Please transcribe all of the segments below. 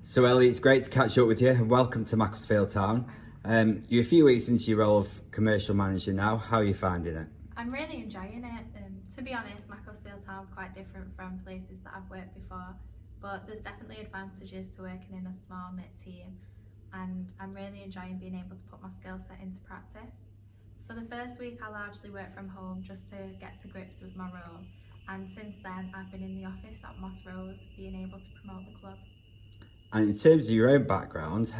So Ellie, it's great to catch up with you and welcome to Macclesfield Town. You're a few weeks into your role of commercial manager now. How are you finding it? I'm really enjoying it. To be honest, Macclesfield Town's quite different from places that I've worked before, but there's definitely advantages to working in a small knit team, and I'm really enjoying being able to put my skill set into practice. For the first week I largely worked from home just to get to grips with my role, and since then I've been in the office at Moss Rose being able to promote the club. And in terms of your own background,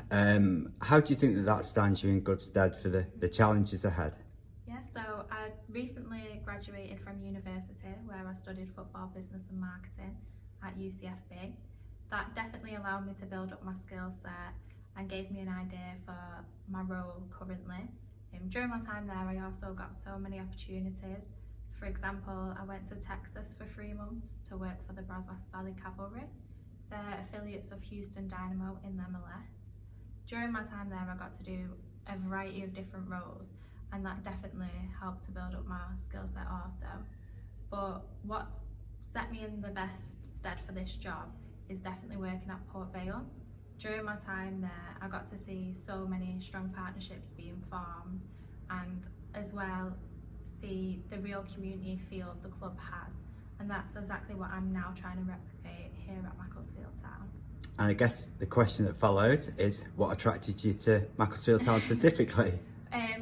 how do you think that stands you in good stead for the challenges ahead? Yeah, so I recently graduated from university where I studied football, business and marketing at UCFB. That definitely allowed me to build up my skill set and gave me an idea for my role currently. During my time there I also got so many opportunities. For example, I went to Texas for 3 months to work for the Brazos Valley Cavalry. They're affiliates of Houston Dynamo in the MLS. During my time there I got to do a variety of different roles, and that definitely helped to build up my skill set also. But what's set me in the best stead for this job is definitely working at Port Vale. During my time there I got to see so many strong partnerships being formed, and as well see the real community feel the club has, and that's exactly what I'm now trying to replicate here at Macclesfield Town. And I guess the question that follows is, what attracted you to Macclesfield Town specifically?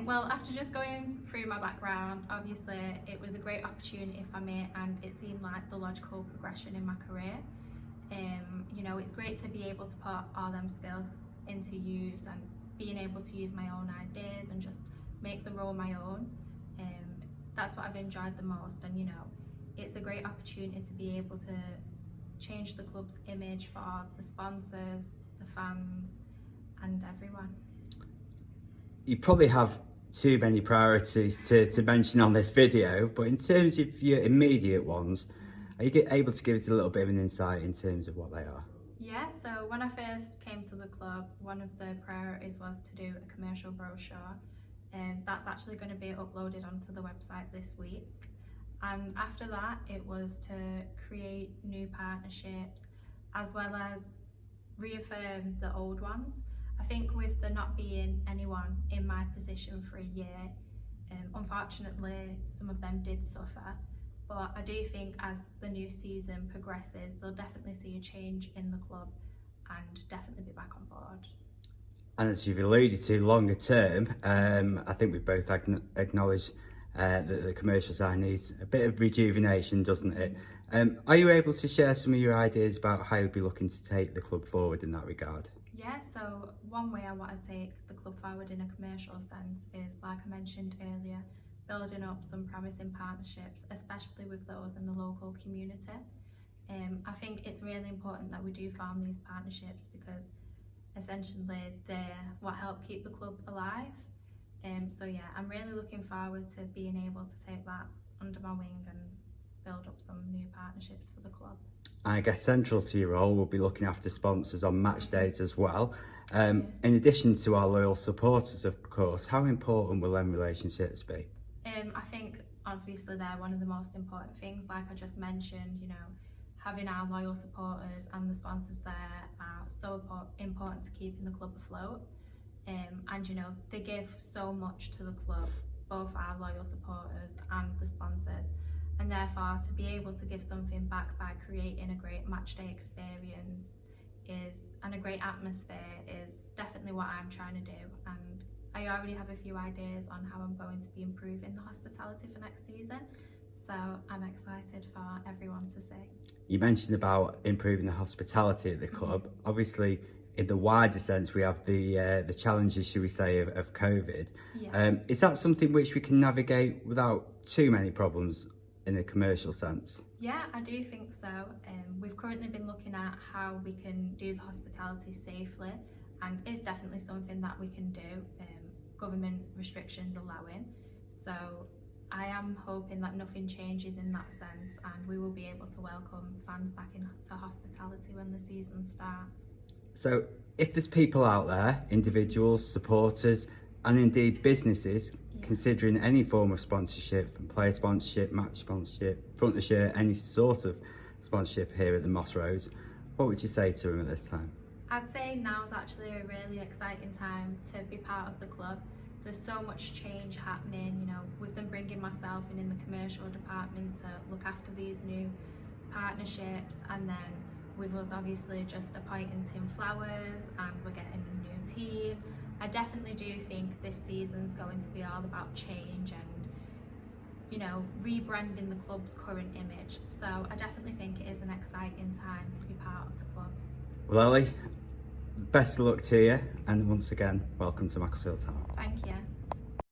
Well, after just going through my background, obviously it was a great opportunity for me, and it seemed like the logical progression in my career. You know, it's great to be able to put all them skills into use and being able to use my own ideas and just make the role my own. That's what I've enjoyed the most, and you know, it's a great opportunity to be able to change the club's image for the sponsors, the fans and everyone. You probably have too many priorities to mention on this video, but in terms of your immediate ones, are you able to give us a little bit of an insight in terms of what they are? Yeah, so when I first came to the club, one of the priorities was to do a commercial brochure, and that's actually going to be uploaded onto the website this week. And after that it was to create new partnerships as well as reaffirm the old ones. I think with there not being anyone in my position for a year, unfortunately some of them did suffer, but I do think as the new season progresses they'll definitely see a change in the club and definitely be back on board. And as you've alluded to, longer term, I think we both acknowledge that the commercial side needs a bit of rejuvenation, doesn't it? Are you able to share some of your ideas about how you'll be looking to take the club forward in that regard? Yeah, so one way I want to take the club forward in a commercial sense is, like I mentioned earlier, building up some promising partnerships, especially with those in the local community. I think it's really important that we do form these partnerships because essentially they're what help keep the club alive. So yeah, I'm really looking forward to being able to take that under my wing and build up some new partnerships for the club. I guess central to your role will be looking after sponsors on match days as well. In addition to our loyal supporters, of course, how important will them relationships be? I think obviously they're one of the most important things. Like I just mentioned, you know, having our loyal supporters and the sponsors there are so important to keeping the club afloat. And you know, they give so much to the club, both our loyal supporters and the sponsors, and therefore to be able to give something back by creating a great match day experience and a great atmosphere is definitely what I'm trying to do. And I already have a few ideas on how I'm going to be improving the hospitality for next season, so I'm excited for everyone to see. You mentioned about improving the hospitality at the club. Obviously, in the wider sense, we have the challenges, should we say, of COVID. Yeah. Is that something which we can navigate without too many problems in a commercial sense? Yeah, I do think so. We've currently been looking at how we can do the hospitality safely, and it's definitely something that we can do, government restrictions allowing. So I am hoping that nothing changes in that sense and we will be able to welcome fans back into hospitality when the season starts. So if there's people out there, individuals, supporters, and indeed businesses, considering any form of sponsorship, from player sponsorship, match sponsorship, front of shirt, any sort of sponsorship here at the Moss Rose, what would you say to them at this time? I'd say now's actually a really exciting time to be part of the club. There's so much change happening, you know, with them bringing myself in the commercial department to look after these new partnerships, and then with us obviously just appointing Tim Flowers, and we're getting a new team. I definitely do think this season's going to be all about change and, you know, rebranding the club's current image. So I definitely think it is an exciting time to be part of the club. Well, Ellie, best of luck to you, and once again, welcome to Macclesfield Town. Thank you.